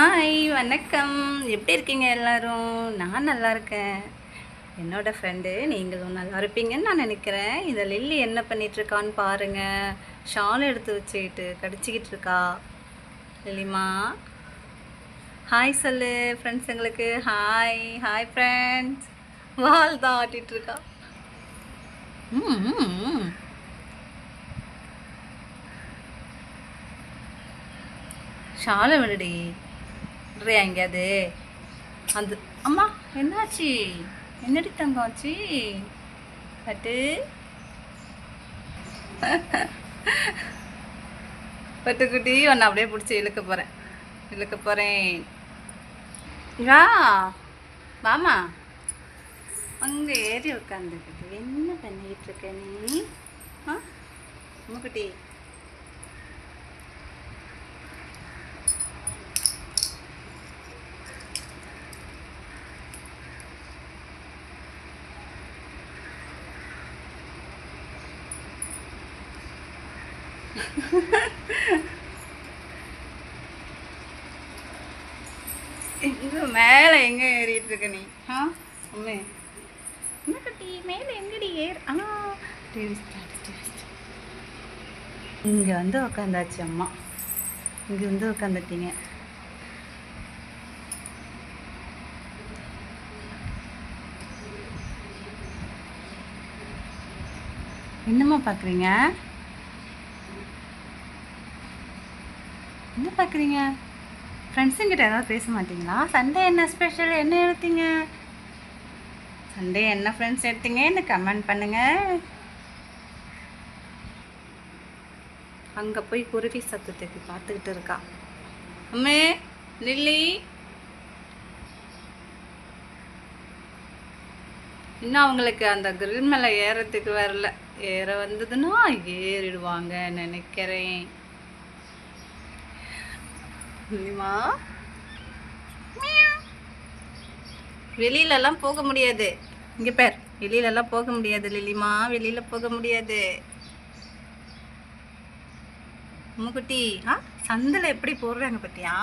Hi வணக்கம். எப்படி இருக்கீங்க எல்லாரும்? நான் நல்லா இருக்கேன். என்னோடய ஃப்ரெண்டு நீங்களும் நல்லா இருப்பீங்கன்னு நான் நினைக்கிறேன். இதை லில்லி என்ன பண்ணிகிட்ருக்கான்னு பாருங்கள். ஷால் எடுத்து வச்சுக்கிட்டு கடிச்சிக்கிட்டு இருக்கா. லில்லிமா ஹாய் சொல்லு ஃப்ரெண்ட்ஸுங்களுக்கு. Hi hi friends. வால் தான் ஆட்டிகிட்ருக்கா. ஷாலை விடுடி எங்கேயாது அந்த அம்மா என்னாச்சு? என்னடி தங்கம் ஆச்சு? பட்டு பட்டுக்குட்டி ஒன்று அப்படியே பிடிச்சி இழுக்க போகிறேன். வா வாமா. அங்கே ஏறி உட்காந்துக்கிட்டு என்ன பண்ணிக்கிட்டு இருக்க நீ? அம்மாக்குட்டி இங்கே மேலே எங்கே ஏறிட்டு இருக்க நீ? அம்மே என்ன கட்டி மேலே எங்கடி இங்கே வந்து உக்காந்தாச்சு அம்மா. இங்கே வந்து உக்காந்துட்டீங்க. என்னம்மா பார்க்குறீங்க? என்ன பார்க்குறீங்க? ஃப்ரெண்ட்ஸுங்கிட்ட ஏதாவது பேச மாட்டிங்களா? சண்டே என்ன ஸ்பெஷல்? என்ன எடுத்தீங்க? சண்டே என்ன ஃப்ரெண்ட்ஸ் எடுத்தீங்க? என்ன கமெண்ட் பண்ணுங்கள். அங்கே போய் குருவி சத்தத்துக்கு பார்த்துக்கிட்டு இருக்கா. அம்மே லில்லி இன்னும் அவங்களுக்கு அந்த கிரில் மேலே ஏறத்துக்கு வரல. ஏற வந்ததுன்னா ஏறிடுவாங்க நினைக்கிறேன். லில்லிமா வெளியிலலாம் போக முடியாது. இங்கே பேர் வெளியிலலாம் போக முடியாது லில்லிமா. வெளியில் போக முடியாது. அம்முக்குட்டி சந்தில் எப்படி போடுறாங்க பார்த்தியா?